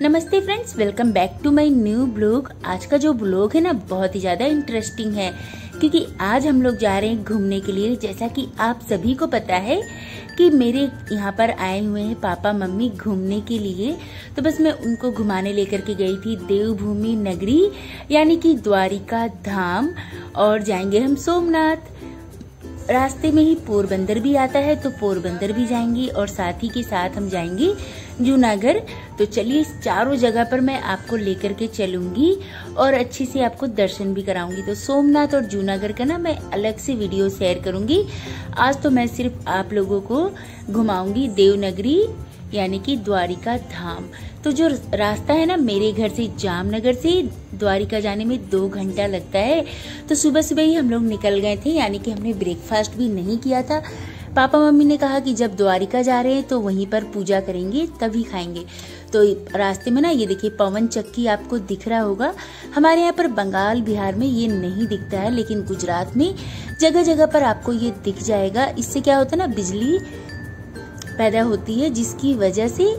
नमस्ते friends, welcome back to my new blog. आज का जो ब्लॉग है ना बहुत ही ज़्यादा इंटरेस्टिंग है क्योंकि आज हम लोग जा रहे हैं घूमने के लिए। जैसा कि आप सभी को पता है कि मेरे यहाँ पर आए हुए हैं पापा मम्मी घूमने के लिए, तो बस मैं उनको घुमाने लेकर के गई थी देवभूमि नगरी यानी कि द्वारिका धाम, और जाएंगे हम सोमनाथ। रास्ते में ही पोरबंदर भी आता है तो पोरबंदर भी जाएंगी और साथ ही के साथ हम जाएंगे जूनागढ़। तो चलिए इस चारों जगह पर मैं आपको लेकर के चलूंगी और अच्छे से आपको दर्शन भी कराऊंगी। तो सोमनाथ और जूनागढ़ का ना मैं अलग से वीडियो शेयर करूंगी। आज तो मैं सिर्फ आप लोगों को घुमाऊंगी देवनगरी यानी कि द्वारिका धाम। तो जो रास्ता है ना मेरे घर से जामनगर से द्वारिका जाने में 2 घंटा लगता है। तो सुबह सुबह ही हम लोग निकल गए थे, यानी कि हमने ब्रेकफास्ट भी नहीं किया था। पापा मम्मी ने कहा कि जब द्वारिका जा रहे हैं तो वहीं पर पूजा करेंगे तभी खाएंगे। तो रास्ते में ना ये देखिए पवन चक्की आपको दिख रहा होगा। हमारे यहाँ पर बंगाल बिहार में ये नहीं दिखता है, लेकिन गुजरात में जगह जगह पर आपको ये दिख जाएगा। इससे क्या होता है ना, बिजली पैदा होती है जिसकी वजह से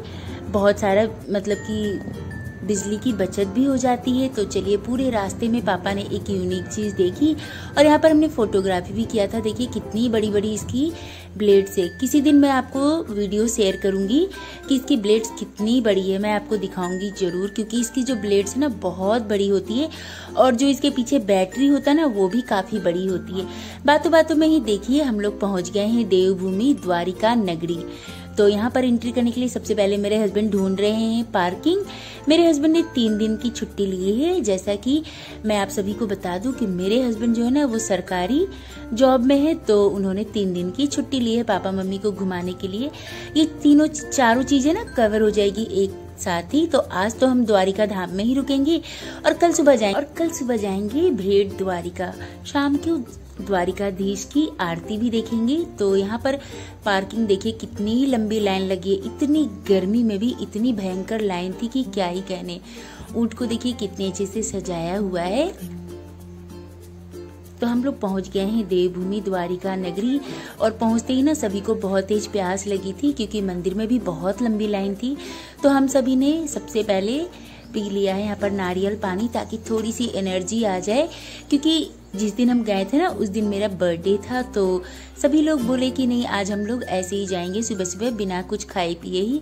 बहुत सारा मतलब कि बिजली की बचत भी हो जाती है। तो चलिए पूरे रास्ते में पापा ने एक यूनिक चीज देखी और यहाँ पर हमने फोटोग्राफी भी किया था। देखिए कितनी बड़ी बड़ी इसकी ब्लेड्स है। किसी दिन मैं आपको वीडियो शेयर करूंगी कि इसकी ब्लेड्स कितनी बड़ी है, मैं आपको दिखाऊंगी जरूर, क्योंकि इसकी जो ब्लेड्स है ना बहुत बड़ी होती है और जो इसके पीछे बैटरी होता है ना वो भी काफी बड़ी होती है। बातों बातों में ही देखिए हम लोग पहुंच गए हैं देवभूमि द्वारिका नगरी। तो यहाँ पर एंट्री करने के लिए सबसे पहले मेरे हस्बैंड ढूंढ रहे हैं पार्किंग। मेरे हस्बैंड ने 3 दिन की छुट्टी ली है। जैसा कि मैं आप सभी को बता दूं कि मेरे हस्बैंड जो है ना वो सरकारी जॉब में है, तो उन्होंने 3 दिन की छुट्टी ली है पापा मम्मी को घुमाने के लिए। ये चारों चीजें ना कवर हो जाएगी एक साथ ही। तो आज तो हम द्वारिका धाम में ही रुकेंगे और कल सुबह जाएंगे भेंट द्वारिका। शाम को द्वारिकाधीश की आरती भी देखेंगे। तो यहाँ पर पार्किंग देखिए कितनी लंबी लाइन लगी है। इतनी गर्मी में भी इतनी भयंकर लाइन थी कि क्या ही कहने। ऊंट को देखिए कितने अच्छे से सजाया हुआ है। तो हम लोग पहुंच गए हैं देवभूमि द्वारिका नगरी और पहुंचते ही ना सभी को बहुत तेज प्यास लगी थी क्योंकि मंदिर में भी बहुत लंबी लाइन थी। तो हम सभी ने सबसे पहले पी लिया है यहाँ पर नारियल पानी ताकि थोड़ी सी एनर्जी आ जाए, क्योंकि जिस दिन हम गए थे ना उस दिन मेरा बर्थडे था। तो सभी लोग बोले कि नहीं आज हम लोग ऐसे ही जाएंगे सुबह सुबह बिना कुछ खाए पिए ही।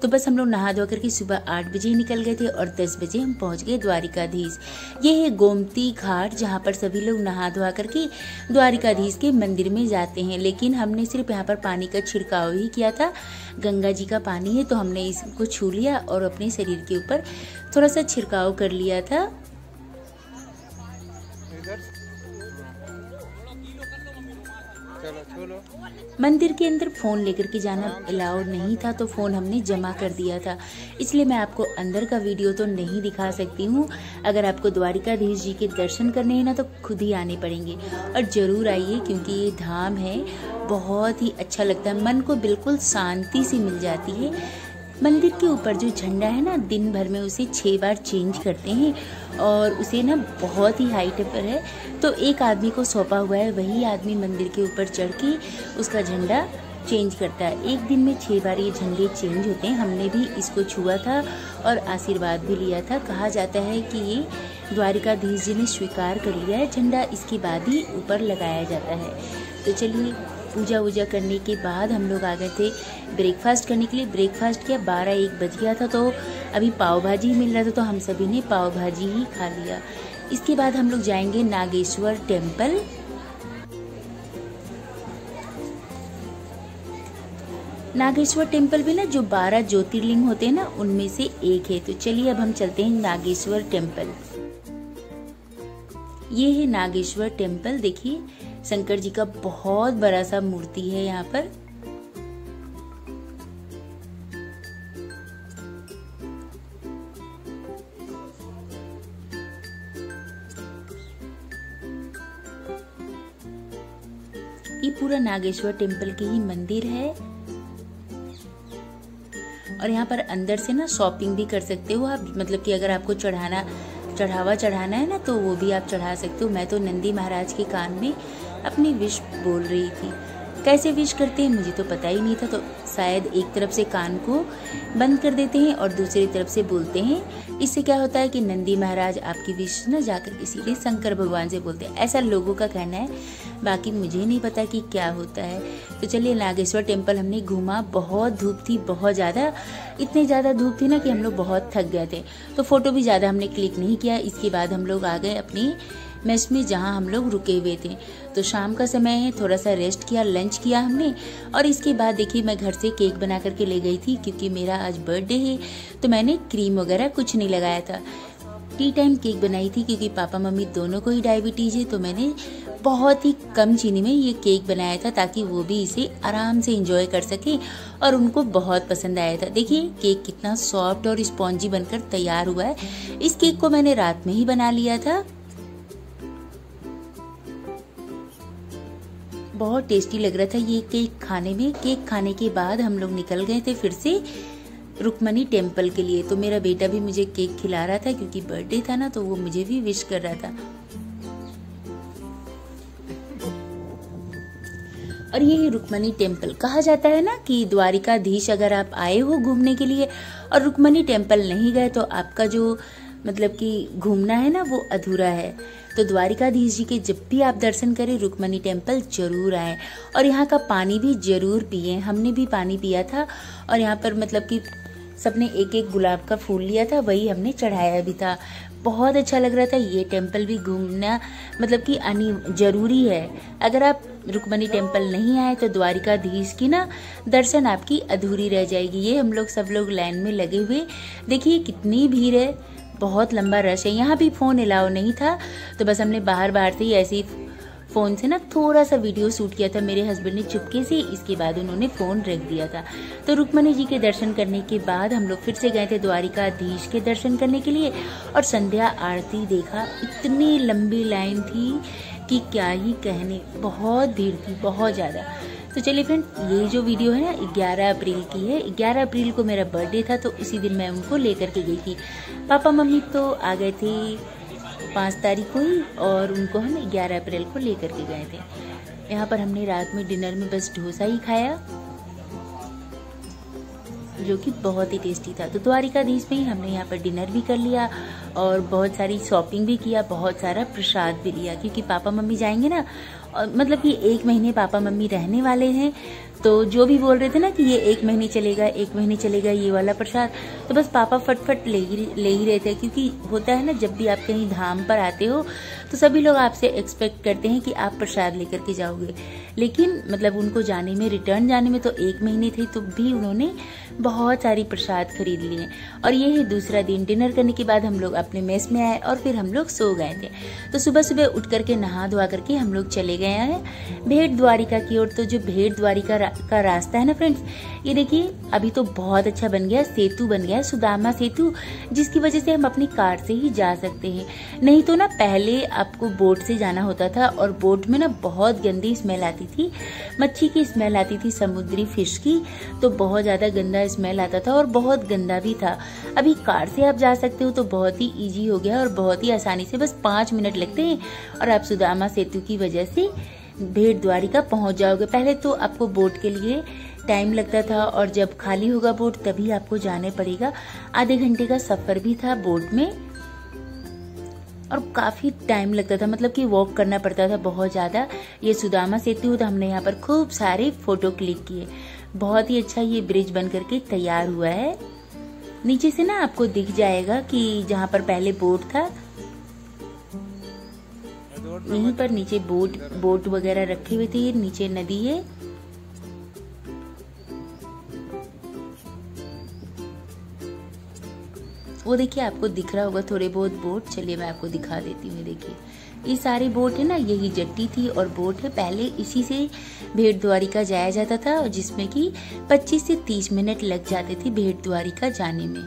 तो बस हम लोग नहा धो करके सुबह 8 बजे निकल गए थे और 10 बजे हम पहुंच गए द्वारिकाधीश। ये है गोमती घाट जहाँ पर सभी लोग नहा धोआ करके द्वारिकाधीश के मंदिर में जाते हैं। लेकिन हमने सिर्फ यहाँ पर पानी का छिड़काव ही किया था। गंगा जी का पानी है तो हमने इसको छू लिया और अपने शरीर के ऊपर थोड़ा सा छिड़काव कर लिया था। मंदिर के अंदर फोन लेकर के जाना अलाउड नहीं था, तो फोन हमने जमा कर दिया था, इसलिए मैं आपको अंदर का वीडियो तो नहीं दिखा सकती हूँ। अगर आपको द्वारिकाधीश जी के दर्शन करने हैं ना तो खुद ही आने पड़ेंगे और जरूर आइए, क्योंकि ये धाम है बहुत ही अच्छा लगता है। मन को बिल्कुल शांति सी मिल जाती है। मंदिर के ऊपर जो झंडा है ना दिन भर में उसे 6 बार चेंज करते हैं और उसे ना बहुत ही हाइट पर है, तो एक आदमी को सौंपा हुआ है, वही आदमी मंदिर के ऊपर चढ़ के उसका झंडा चेंज करता है। एक दिन में 6 बार ये झंडे चेंज होते हैं। हमने भी इसको छुआ था और आशीर्वाद भी लिया था। कहा जाता है कि ये द्वारिकाधीश जी ने स्वीकार कर लिया है झंडा, इसके बाद ही ऊपर लगाया जाता है। तो चलिए पूजा वूजा करने के बाद हम लोग आ गए थे ब्रेकफास्ट करने के लिए। ब्रेकफास्ट किया 12-1 बज गया था, तो अभी पाव भाजी मिल रहा था तो हम सभी ने पाव भाजी ही खा लिया। इसके बाद हम लोग जाएंगे नागेश्वर टेम्पल। नागेश्वर टेम्पल भी ना जो 12 ज्योतिर्लिंग होते हैं ना उनमें से एक है। तो चलिए अब हम चलते हैं नागेश्वर टेम्पल। ये है नागेश्वर टेम्पल। देखिए शंकर जी का बहुत बड़ा सा मूर्ति है यहाँ पर। ये पूरा नागेश्वर टेम्पल की ही मंदिर है और यहाँ पर अंदर से ना शॉपिंग भी कर सकते हो आप। मतलब कि अगर आपको चढ़ावा चढ़ाना है ना तो वो भी आप चढ़ा सकते हो। मैं तो नंदी महाराज के कान में अपनी विश बोल रही थी। कैसे विश करते हैं मुझे तो पता ही नहीं था। तो शायद एक तरफ से कान को बंद कर देते हैं और दूसरी तरफ से बोलते हैं। इससे क्या होता है कि नंदी महाराज आपकी विश न जाकर इसीलिए शंकर भगवान से बोलते हैं, ऐसा लोगों का कहना है। बाकी मुझे नहीं पता कि क्या होता है। तो चलिए नागेश्वर टेम्पल हमने घूमा। बहुत धूप थी, बहुत ज़्यादा, इतनी ज़्यादा धूप थी ना कि हम लोग बहुत थक गए थे। तो फोटो भी ज़्यादा हमने क्लिक नहीं किया। इसके बाद हम लोग आ गए अपनी मेस में जहाँ हम लोग रुके हुए थे। तो शाम का समय है, थोड़ा सा रेस्ट किया, लंच किया हमने। और इसके बाद देखिए मैं घर से केक बना करके ले गई थी क्योंकि मेरा आज बर्थडे है। तो मैंने क्रीम वगैरह कुछ नहीं लगाया था। टी टाइम केक बनाई थी क्योंकि पापा मम्मी दोनों को ही डायबिटीज़ है। तो मैंने बहुत ही कम चीनी में ये केक बनाया था ताकि वो भी इसे आराम से एंजॉय कर सके और उनको बहुत पसंद आया था। देखिए केक कितना सॉफ्ट और स्पॉन्जी बनकर तैयार हुआ है। इस केक को मैंने रात में ही बना लिया था। बहुत टेस्टी लग रहा था ये केक खाने में। केक खाने के बाद हम लोग निकल गए थे फिर से रुक्मणी टेम्पल के लिए। तो मेरा बेटा भी मुझे केक खिला रहा था क्योंकि बर्थडे था ना, तो वो मुझे भी विश कर रहा था। और ये रुक्मणी टेम्पल कहा जाता है ना कि द्वारिकाधीश अगर आप आए हो घूमने के लिए और रुक्मणी टेम्पल नहीं गए तो आपका जो मतलब कि घूमना है ना वो अधूरा है। तो द्वारिकाधीश जी के जब भी आप दर्शन करें रुक्मणी टेम्पल जरूर आए और यहाँ का पानी भी जरूर पिए। हमने भी पानी पिया था और यहाँ पर मतलब कि सबने एक एक गुलाब का फूल लिया था, वही हमने चढ़ाया भी था। बहुत अच्छा लग रहा था। ये टेम्पल भी घूमना मतलब कि जरूरी है। अगर आप रुक्मणी टेम्पल नहीं आए तो द्वारिकाधीश की ना दर्शन आपकी अधूरी रह जाएगी। ये हम लोग सब लोग लाइन में लगे हुए, देखिए कितनी भीड़ है, बहुत लंबा रश है। यहाँ भी फ़ोन अलाउ नहीं था तो बस हमने बाहर से ही ऐसे ही फ़ोन से ना थोड़ा सा वीडियो शूट किया था मेरे हस्बैंड ने चुपके से। इसके बाद उन्होंने फ़ोन रख दिया था। तो रुक्मणी जी के दर्शन करने के बाद हम लोग फिर से गए थे द्वारिकाधीश के दर्शन करने के लिए और संध्या आरती देखा। इतनी लंबी लाइन थी कि क्या ही कहने, बहुत भीड़ थी, बहुत ज़्यादा। तो चलिए फ्रेंड, ये जो वीडियो है ना 11 अप्रैल की है। 11 अप्रैल को मेरा बर्थडे था तो उसी दिन मैं उनको लेकर के गई थी। पापा मम्मी तो आ गए थे 5 तारीख को ही और उनको हम 11 अप्रैल को लेकर के गए थे। यहाँ पर हमने रात में डिनर में बस डोसा ही खाया जो कि बहुत ही टेस्टी था। तो द्वारिकाधीश में ही हमने यहाँ पर डिनर भी कर लिया और बहुत सारी शॉपिंग भी किया, बहुत सारा प्रसाद भी लिया क्योंकि पापा मम्मी जाएंगे ना, और मतलब कि 1 महीने पापा मम्मी रहने वाले हैं। तो जो भी बोल रहे थे ना कि ये 1 महीने चलेगा, 1 महीने चलेगा ये वाला प्रसाद, तो बस पापा फटफट ले ही रहे थे। क्योंकि होता है ना जब भी आप कहीं धाम पर आते हो तो सभी लोग आपसे एक्सपेक्ट करते हैं कि आप प्रसाद लेकर के जाओगे। लेकिन मतलब उनको जाने में, रिटर्न जाने में तो 1 महीने थे तो भी उन्होंने बहुत सारी प्रसाद खरीद लिए। और ये है दूसरा दिन। डिनर करने के बाद हम लोग अपने मेस में आए और फिर हम लोग सो गए थे। तो सुबह सुबह उठ करके नहा धोआ करके हम लोग चले गए हैं भेट द्वारिका की ओर। तो जो भेट द्वारिका का रास्ता है ना फ्रेंड्स, ये देखिए अभी तो बहुत अच्छा बन गया, सेतु बन गया, सुदामा सेतु, जिसकी वजह से हम अपनी कार से ही जा सकते हैं। नहीं तो ना पहले आपको बोट से जाना होता था और बोट में ना बहुत गंदी स्मेल आती थी, मच्छी की स्मेल आती थी, समुद्री फिश की, तो बहुत ज्यादा गंदा स्मेल आता था और बहुत गंदा भी था। अभी कार से आप जा सकते हो तो बहुत ही इजी हो गया और बहुत ही आसानी से बस 5 मिनट लगते हैं और आप सुदामा सेतु की वजह से भेट द्वारिका पहुंच जाओगे। पहले तो आपको बोट के लिए टाइम लगता था और जब खाली होगा बोट तभी आपको जाने पड़ेगा। आधे घंटे का सफर भी था बोट में और काफी टाइम लगता था, मतलब कि वॉक करना पड़ता था बहुत ज्यादा। ये सुदामा सेतु, तो हमने यहाँ पर खूब सारे फोटो क्लिक किए। बहुत ही अच्छा ये ब्रिज बन करके तैयार हुआ है। नीचे से ना आपको दिख जाएगा कि जहाँ पर पहले बोट था यहीं पर नीचे बोट वगैरह रखे हुए थे। नीचे नदी है। वो देखिए आपको दिख रहा होगा थोड़े बहुत बोट। चलिए मैं आपको दिखा देती हूँ। देखिए ये सारी बोट है ना, यही जट्टी थी और बोट है। पहले इसी से भेट द्वारिका जाया जाता था और जिसमें कि 25 से 30 मिनट लग जाते थे भेट द्वारिका जाने में।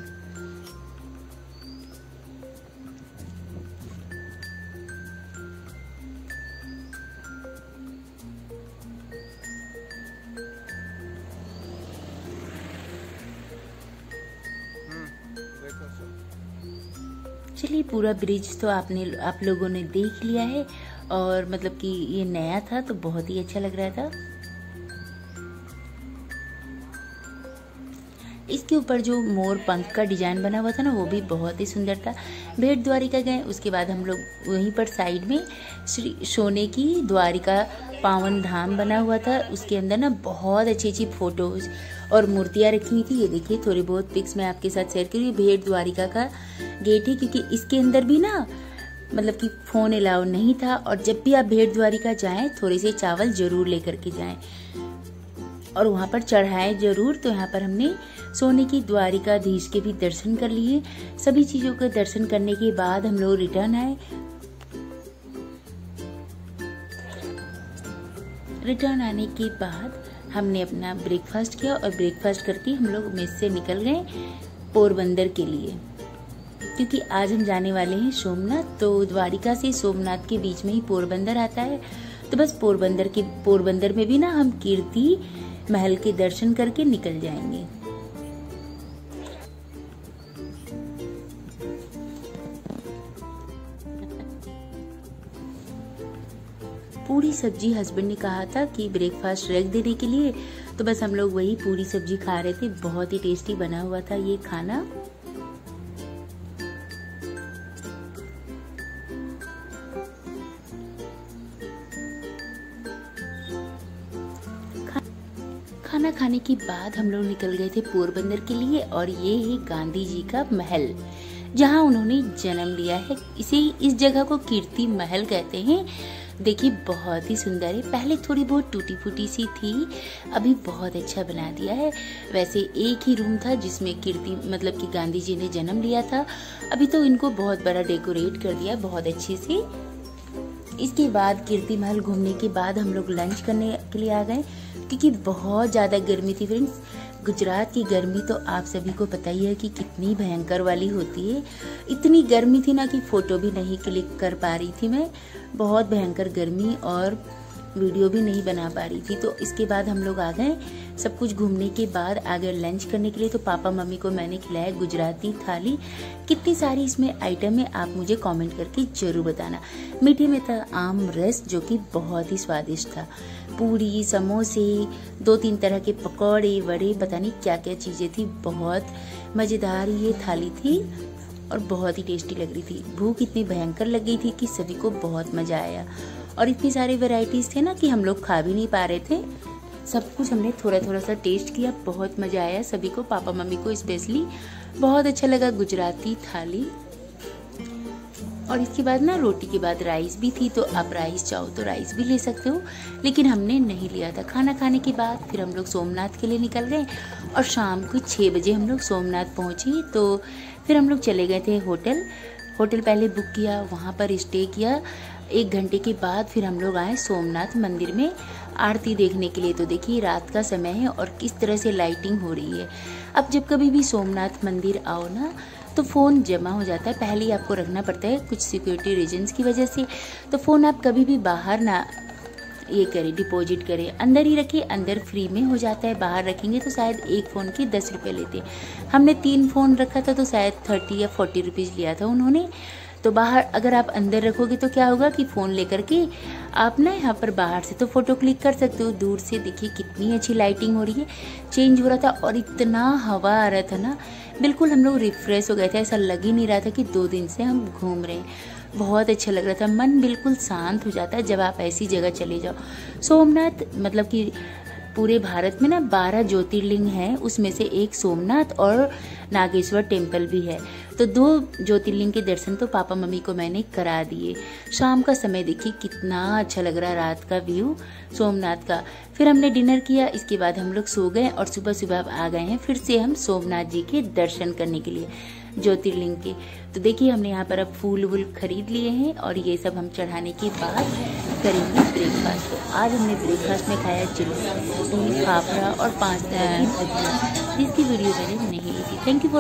चलिए पूरा ब्रिज तो आप लोगों ने देख लिया है और मतलब कि ये नया था तो बहुत ही अच्छा लग रहा था। इसके ऊपर जो मोर पंख का डिजाइन बना हुआ था ना, वो भी बहुत ही सुंदर था। भेट द्वारिका गए, उसके बाद हम लोग वहीं पर साइड में श्री सोने की द्वारिका पावन धाम बना हुआ था, उसके अंदर ना बहुत अच्छी अच्छी फोटोज और मूर्तियाँ रखी हुई थी। ये देखिए थोड़ी बहुत पिक्स मैं आपके साथ शेयर करूँ। भेट द्वारिका का गेट है, क्योंकि इसके अंदर भी ना मतलब कि फ़ोन अलाउ नहीं था। और जब भी आप भेट द्वारिका जाएं, थोड़े से चावल जरूर लेकर के जाएं और वहाँ पर चढ़ाएं जरूर। तो यहाँ पर हमने सोने की द्वारिकाधीश के भी दर्शन कर लिए। सभी चीज़ों का दर्शन करने के बाद हम लोग रिटर्न आए। रिटर्न आने के बाद हमने अपना ब्रेकफास्ट किया और ब्रेकफास्ट करके हम लोग मेस से निकल गए पोरबंदर के लिए, क्योंकि आज हम जाने वाले हैं सोमनाथ। तो द्वारिका से सोमनाथ के बीच में ही पोरबंदर आता है। तो बस पोरबंदर में भी ना हम कीर्ति महल के दर्शन करके निकल जाएंगे। पूरी सब्जी हस्बैंड ने कहा था कि ब्रेकफास्ट रख देने के लिए, तो बस हम लोग वही पूरी सब्जी खा रहे थे। बहुत ही टेस्टी बना हुआ था ये खाना। खाना खाने के बाद हम लोग निकल गए थे पोरबंदर के लिए, और ये है गांधी जी का महल, जहां उन्होंने जन्म लिया है। इस जगह को कीर्ति महल कहते हैं। देखिए बहुत ही सुंदर है। पहले थोड़ी बहुत टूटी फूटी सी थी, अभी बहुत अच्छा बना दिया है। वैसे एक ही रूम था जिसमें कीर्ति मतलब कि गांधी जी ने जन्म लिया था। अभी तो इनको बहुत बड़ा डेकोरेट कर दिया बहुत अच्छे से। इसके बाद कीर्ति महल घूमने के बाद हम लोग लंच करने के लिए आ गए, क्योंकि बहुत ज़्यादा गर्मी थी फ्रेंड्स। गुजरात की गर्मी तो आप सभी को पता ही है कि कितनी भयंकर वाली होती है। इतनी गर्मी थी ना कि फ़ोटो भी नहीं क्लिक कर पा रही थी मैं, बहुत भयंकर गर्मी, और वीडियो भी नहीं बना पा रही थी। तो इसके बाद हम लोग आ गए सब कुछ घूमने के बाद आ गए लंच करने के लिए। तो पापा मम्मी को मैंने खिलाया गुजराती थाली। कितनी सारी इसमें आइटम है आप मुझे कमेंट करके जरूर बताना। मीठे में था आम रस, जो कि बहुत ही स्वादिष्ट था। पूरी, समोसे, 2-3 तरह के पकौड़े, वड़े, पता नहीं क्या क्या चीज़ें थी। बहुत मज़ेदार ये थाली थी और बहुत ही टेस्टी लग रही थी। भूख इतनी भयंकर लग गई थी कि सभी को बहुत मज़ा आया, और इतनी सारी वैरायटीज़ थे ना कि हम लोग खा भी नहीं पा रहे थे। सब कुछ हमने थोड़ा थोड़ा सा टेस्ट किया। बहुत मज़ा आया सभी को, पापा मम्मी को स्पेशली बहुत अच्छा लगा गुजराती थाली। और इसके बाद ना रोटी के बाद राइस भी थी, तो आप राइस चाहो तो राइस भी ले सकते हो, लेकिन हमने नहीं लिया था। खाना खाने के बाद फिर हम लोग सोमनाथ के लिए निकल गए, और शाम को 6 बजे हम लोग सोमनाथ पहुँचे। तो फिर हम लोग चले गए थे होटल पहले बुक किया, वहाँ पर स्टे किया। 1 घंटे के बाद फिर हम लोग आए सोमनाथ मंदिर में आरती देखने के लिए। तो देखिए रात का समय है और किस तरह से लाइटिंग हो रही है। अब जब कभी भी सोमनाथ मंदिर आओ ना, तो फ़ोन जमा हो जाता है, पहले ही आपको रखना पड़ता है कुछ सिक्योरिटी रीजन्स की वजह से। तो फ़ोन आप कभी भी बाहर ना ये करें, डिपॉजिट करें, अंदर ही रखिए, अंदर फ्री में हो जाता है। बाहर रखेंगे तो शायद एक फ़ोन के 10 रुपये लेते हैं। हमने 3 फ़ोन रखा था, तो शायद 30 या 40 रुपीज़ लिया था उन्होंने। तो बाहर अगर आप अंदर रखोगे तो क्या होगा कि फ़ोन लेकर के आप ना यहाँ पर बाहर से तो फ़ोटो क्लिक कर सकते हो। दूर से देखिए कितनी अच्छी लाइटिंग हो रही है, चेंज हो रहा था, और इतना हवा आ रहा था ना, बिल्कुल हम लोग रिफ्रेश हो गए थे। ऐसा लग ही नहीं रहा था कि 2 दिन से हम घूम रहे हैं। बहुत अच्छा लग रहा था, मन बिल्कुल शांत हो जाता है जब आप ऐसी जगह चले जाओ। सोमनाथ मतलब कि पूरे भारत में ना 12 ज्योतिर्लिंग हैं, उसमें से एक सोमनाथ और नागेश्वर टेम्पल भी है। तो 2 ज्योतिर्लिंग के दर्शन तो पापा मम्मी को मैंने करा दिए। शाम का समय देखिए कितना अच्छा लग रहा है, रात का व्यू सोमनाथ का। फिर हमने डिनर किया, इसके बाद हम लोग सो गए, और सुबह सुबह आ गए हैं फिर से हम सोमनाथ जी के दर्शन करने के लिए ज्योतिर्लिंग के। तो देखिए हमने यहाँ पर अब फूल वूल खरीद लिए हैं, और ये सब हम चढ़ाने के बाद करेंगे ब्रेकफास्ट। तो आज हमने ब्रेकफास्ट में खाया चिल्ली, फाफड़ा और 5 तरह की भजिया, जिसकी वीडियो मैंने नहीं ली थी। Thank you for